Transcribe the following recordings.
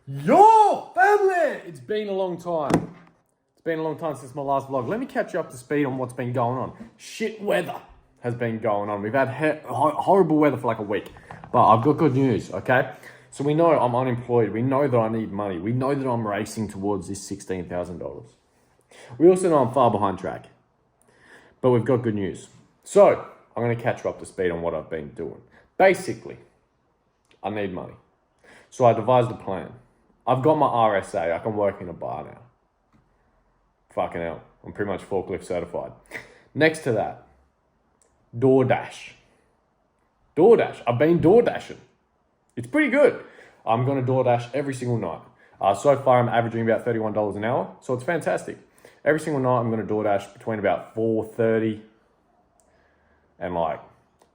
Yo, family! It's been a long time. It's been a long time since my last vlog. Let me catch you up to speed on what's been going on. Shit weather has been going on. We've had horrible weather for like a week. But I've got good news, okay? So we know I'm unemployed. We know that I need money. We know that I'm racing towards this $16,000. We also know I'm far behind track. But we've got good news. So, I'm going to catch you up to speed on what I've been doing. Basically, I need money. So I devised a plan. I've got my RSA. I can work in a bar now. Fucking hell. I'm pretty much forklift certified. Next to that, DoorDash. I've been DoorDashing. It's pretty good. I'm going to DoorDash every single night. So far, I'm averaging about $31 an hour. So it's fantastic. Every single night, I'm going to DoorDash between about 4:30 and like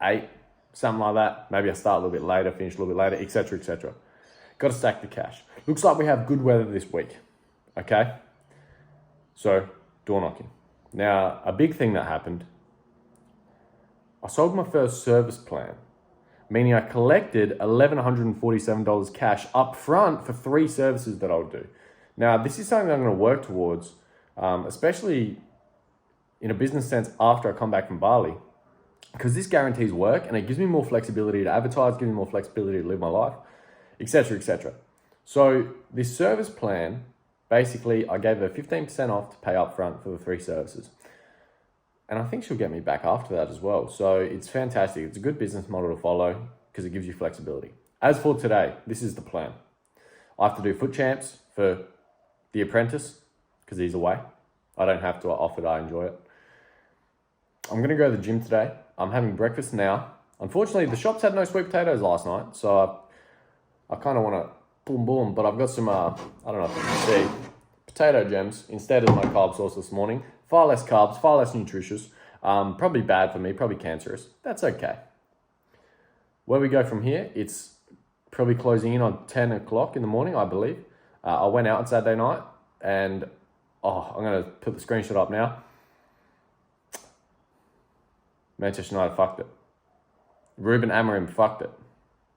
8, something like that. Maybe I start a little bit later, finish a little bit later, etc., etc. Got to stack the cash. Looks like we have good weather this week. Okay? So, door knocking. Now, a big thing that happened, I sold my first service plan, meaning I collected $1,147 cash up front for 3 services that I'll do. Now, this is something I'm going to work towards, especially in a business sense after I come back from Bali, because this guarantees work and it gives me more flexibility to advertise, gives me more flexibility to live my life, etc., etc. So this service plan, basically, I gave her 15% off to pay up front for the 3 services. And I think she'll get me back after that as well. So it's fantastic. It's a good business model to follow because it gives you flexibility. As for today, this is the plan. I have to do foot champs for the apprentice because he's away. I don't have to, I offered, I enjoy it. I'm going to go to the gym today. I'm having breakfast now. Unfortunately, the shops had no sweet potatoes last night, so I kind of want to boom boom, but I've got some, I don't know if you can see, potato gems instead of my carb source this morning. Far less carbs, far less nutritious. Probably bad for me, probably cancerous. That's okay. Where we go from here, it's probably closing in on 10 o'clock in the morning, I believe. I went out on Saturday night and, I'm going to put the screenshot up now. Manchester United fucked it. Ruben Amorim fucked it.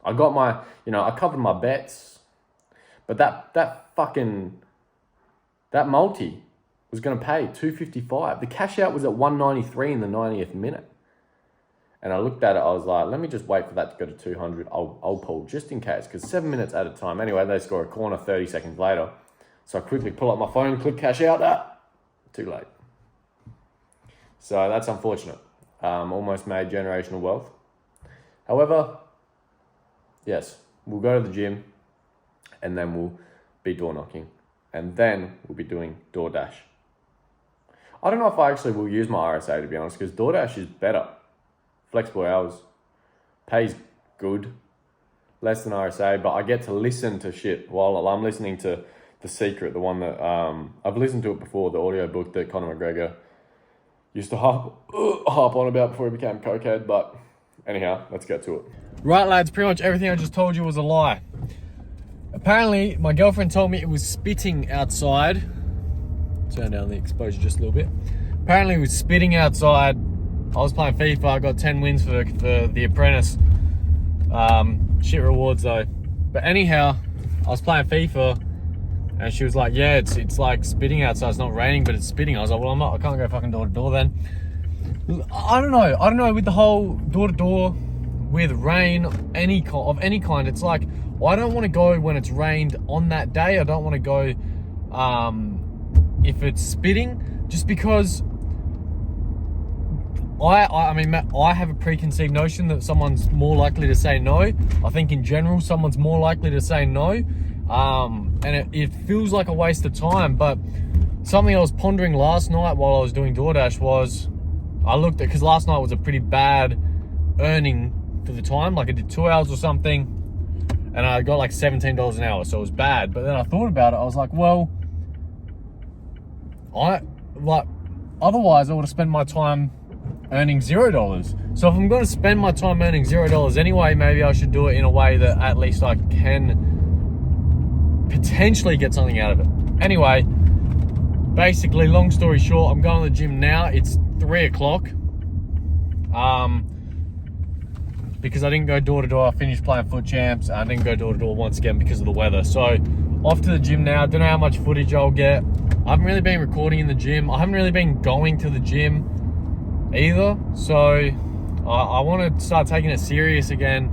I got my, I covered my bets, but that multi was going to pay $255. The cash out was at $193 in the 90th minute. And I looked at it, I was like, let me just wait for that to go to 200. I'll pull just in case, because 7 minutes at a time. Anyway, they score a corner 30 seconds later. So I quickly pull up my phone, click cash out. Too late. So that's unfortunate. Almost made generational wealth. However, yes, we'll go to the gym and then we'll be door knocking and then we'll be doing DoorDash. I don't know if I actually will use my RSA, to be honest, because DoorDash is better. Flexible hours, pays good, less than RSA, but I get to listen to shit while I'm listening to The Secret, the one that I've listened to it before, the audio book that Conor McGregor used to harp on about before he became cokehead, but anyhow, let's get to it. Right, lads, pretty much everything I just told you was a lie. Apparently, my girlfriend told me it was spitting outside. Turn down the exposure just a little bit. Apparently, it was spitting outside. I was playing FIFA. I got 10 wins for the apprentice. Shit rewards, though. But anyhow, I was playing FIFA, and she was like, yeah, it's like spitting outside. It's not raining, but it's spitting. I was like, well, I can't go fucking door to door then. I don't know, with the whole door to door, with rain, of any kind, it's like, I don't want to go when it's rained on that day. I don't want to go if it's spitting, just because I mean, Matt, I have a preconceived notion that someone's more likely to say no. I think in general, someone's more likely to say no. And it feels like a waste of time, but something I was pondering last night while I was doing DoorDash was, I looked at, because last night was a pretty bad earning for the time, like I did 2 hours or something, and I got like $17 an hour, so it was bad. But then I thought about it, I was like, well, otherwise I would have spent my time earning $0. So if I'm going to spend my time earning $0 anyway, maybe I should do it in a way that at least I can potentially get something out of it. Anyway, basically, long story short, I'm going to the gym now. It's 3 o'clock. Because I didn't go door to door. I finished playing foot champs. I didn't go door to door once again because of the weather. So off to the gym now. I don't know how much footage I'll get. I haven't really been recording in the gym. I haven't really been going to the gym either. So I want to start taking it serious again.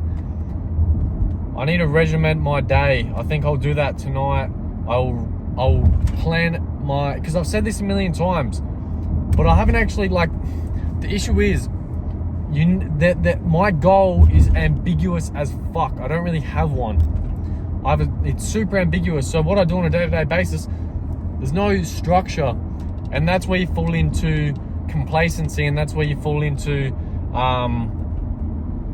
I need to regiment my day. I think I'll do that tonight. I'll plan my, because I've said this a million times, but I haven't actually, like, the issue is that my goal is ambiguous as fuck. I don't really have one. It's super ambiguous. So what I do on a day-to-day basis, there's no structure, and that's where you fall into complacency, and that's where you fall into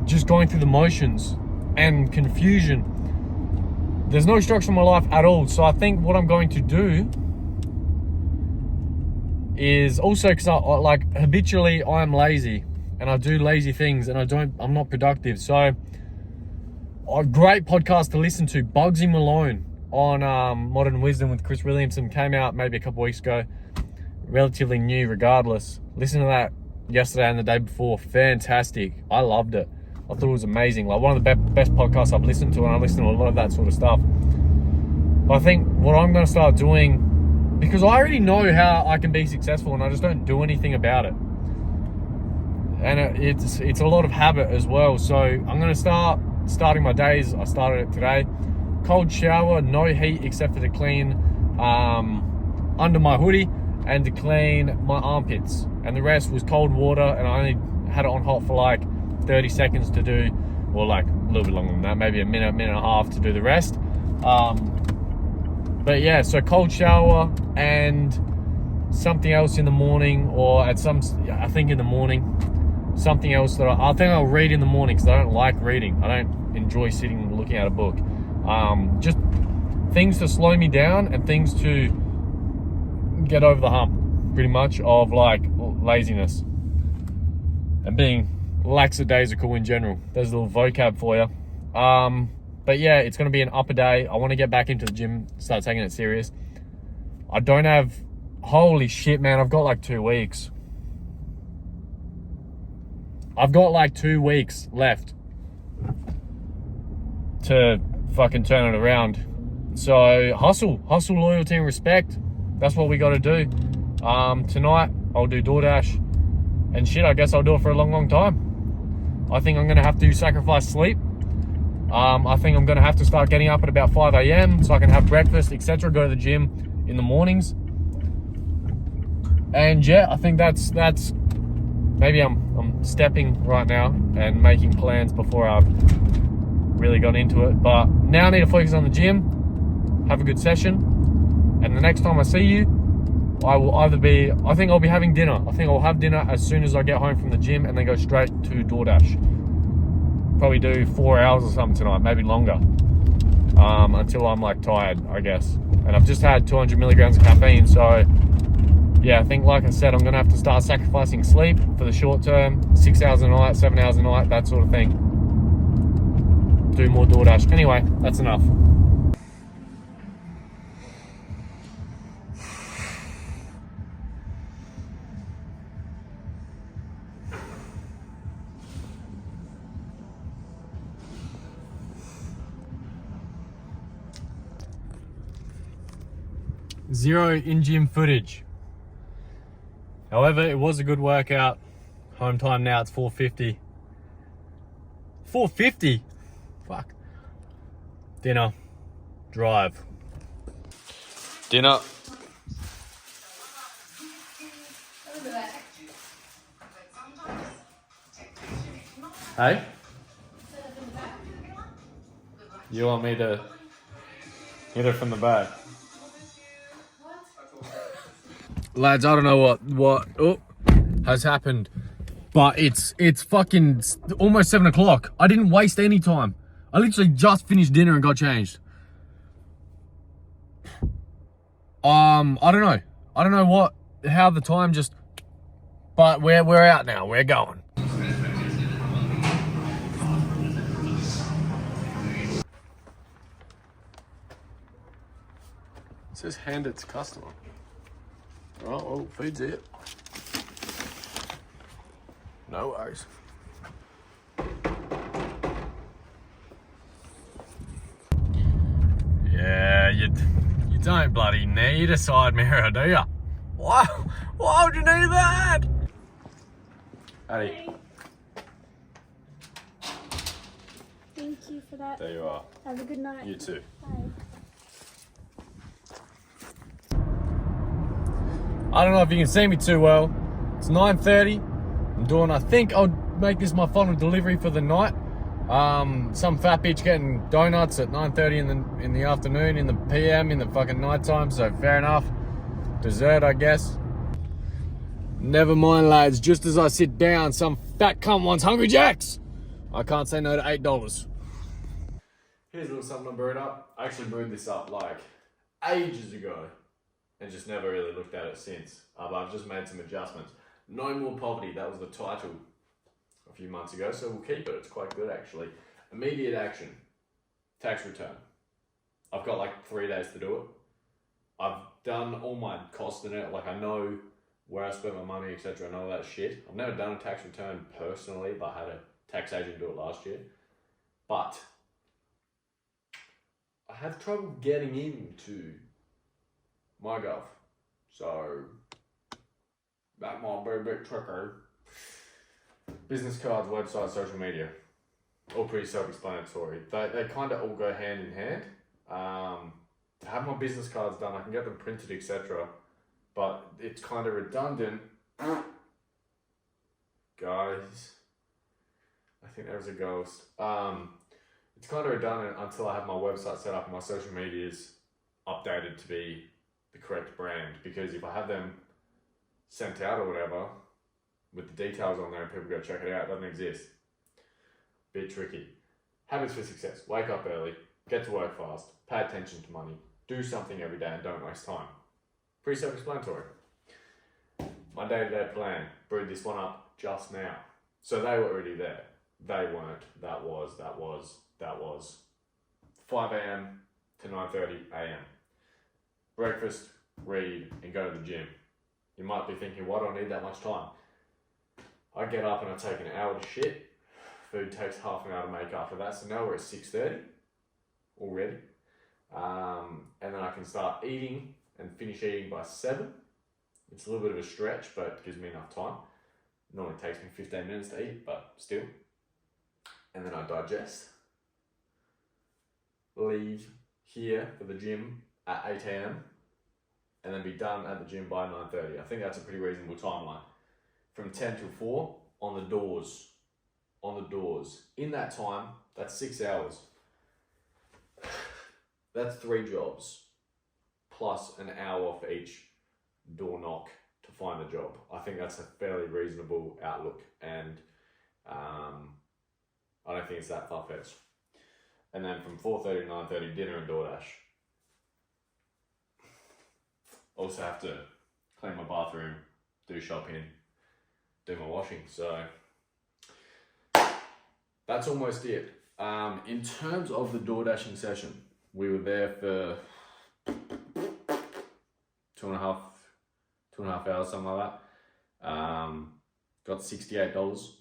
just going through the motions and confusion. There's no structure in my life at all. So I think what I'm going to do is also, because habitually I am lazy and I do lazy things and I'm not productive. So a great podcast to listen to, Bugsy Malone on Modern Wisdom with Chris Williamson, came out maybe a couple weeks ago. Relatively new regardless. Listen to that yesterday and the day before. Fantastic. I loved it. I thought it was amazing. Like, one of the best podcasts I've listened to, and I listen to a lot of that sort of stuff. But I think what I'm going to start doing, because I already know how I can be successful and I just don't do anything about it. And it's a lot of habit as well. So I'm going to starting my days. I started it today. Cold shower, no heat except for to clean under my hoodie and to clean my armpits. And the rest was cold water, and I only had it on hot for like 30 seconds to do, or like a little bit longer than that, maybe a minute and a half to do the rest. But yeah, so cold shower and something else in the morning, or I think in the morning, something else that I think I'll read in the morning, because I don't like reading. I don't enjoy sitting and looking at a book. Just things to slow me down and things to get over the hump, pretty much, of like laziness and being lackadaisical in general. There's a little vocab for you. But yeah, it's going to be an upper day. I want to get back into the gym, start taking it serious. I don't have, holy shit, man, I've got like 2 weeks. I've got like 2 weeks left to fucking turn it around. So hustle, loyalty and respect. That's what we got to do. Tonight I'll do DoorDash, and shit, I guess I'll do it for a long time. I think I'm going to have to sacrifice sleep. I think I'm going to have to start getting up at about 5 a.m. so I can have breakfast, etc. Go to the gym in the mornings. And yeah, I think that's maybe I'm stepping right now and making plans before I've really got into it. But now I need to focus on the gym, have a good session, and the next time I see you, I think I'll be having dinner. I think I'll have dinner as soon as I get home from the gym, and then go straight to DoorDash. Probably do 4 hours or something tonight, maybe longer, until I'm like tired, I guess. And I've just had 200 milligrams of caffeine, so yeah, I think, like I said, I'm gonna have to start sacrificing sleep for the short term, 6 hours a night, 7 hours a night, that sort of thing. Do more DoorDash. Anyway, that's enough. Zero in-gym footage. However, it was a good workout. Home time now, it's 4:50. 4:50? Fuck. Dinner. Drive. Dinner. Hey? You want me to hit her from the back? Lads, I don't know what has happened, but it's fucking almost 7 o'clock. I didn't waste any time. I literally just finished dinner and got changed. I don't know how the time just, but we're out now. We're going. It says hand it to customer. Oh, well, feeds it. No worries. you don't bloody need a side mirror, do you? Why would you need that? Addy. Hey. Thank you for that. There you are. Have a good night. You too. Bye. I don't know if you can see me too well. It's 9:30. I think I'll make this my final delivery for the night. Some fat bitch getting donuts at 9:30 in the afternoon, in the PM, in the fucking night time, so fair enough. Dessert, I guess. Never mind, lads. Just as I sit down, some fat cunt wants Hungry Jacks. I can't say no to $8. Here's a little something I brewed up. I actually brewed this up like ages ago and just never really looked at it since. But I've just made some adjustments. No More Poverty, that was the title a few months ago, so we'll keep it. It's quite good actually. Immediate action. Tax return. I've got like 3 days to do it. I've done all my costs in it. Like I know where I spent my money, etc. and all that shit. I've never done a tax return personally, but I had a tax agent do it last year. But I have trouble getting into MyGov. So that might be a bit tricky. Business cards, website, social media. All pretty self-explanatory. They kind of all go hand in hand. To have my business cards done, I can get them printed, etc. But it's kind of redundant. Guys, I think there was a ghost. It's kind of redundant until I have my website set up and my social medias updated to be the correct brand. Because if I have them sent out or whatever, with the details on there and people go check it out, it doesn't exist. Bit tricky. Habits for success. Wake up early, get to work fast, pay attention to money, do something every day and don't waste time. Pretty self-explanatory. My day-to-day plan, brewed this one up just now. So they were already there. They weren't. That was 5 a.m. to 9:30 a.m. Breakfast, read, and go to the gym. You might be thinking, why do I need that much time? I get up and I take an hour to shit. Food takes half an hour to make after that. So now we're at 6:30 already. And then I can start eating and finish eating by 7. It's a little bit of a stretch, but it gives me enough time. Normally takes me 15 minutes to eat, but still. And then I digest. Leave here for the gym at 8 a.m. and then be done at the gym by 9:30. I think that's a pretty reasonable timeline. From 10 till 4, on the doors. In that time, that's 6 hours. That's 3 jobs, plus an hour for each door knock to find a job. I think that's a fairly reasonable outlook, and I don't think it's that far-fetched. And then from 4:30 to 9:30, dinner and DoorDash. Also have to clean my bathroom, do shopping, do my washing. So that's almost it. In terms of the DoorDashing session, we were there for 2.5 hours, something like that. Got $68.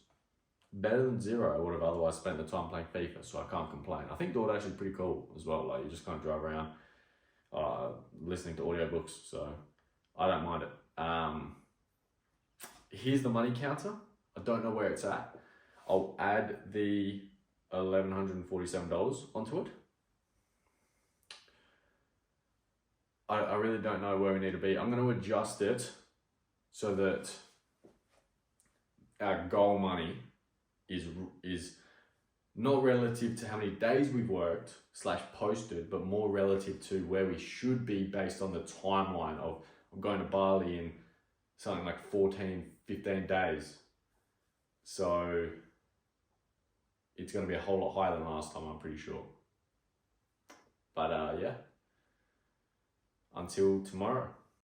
Better than zero. I would have otherwise spent the time playing FIFA, so I can't complain. I think DoorDash is pretty cool as well. Like you just kind of drive around listening to audiobooks, so I don't mind it. Here's the money counter. I don't know where it's at. I'll add the $1,147 onto it. I really don't know where we need to be. I'm going to adjust it so that our goal money is not relative to how many days we've worked / posted, but more relative to where we should be based on the timeline of I'm going to Bali in something like 14, 15 days. So it's going to be a whole lot higher than last time, I'm pretty sure. But yeah, until tomorrow.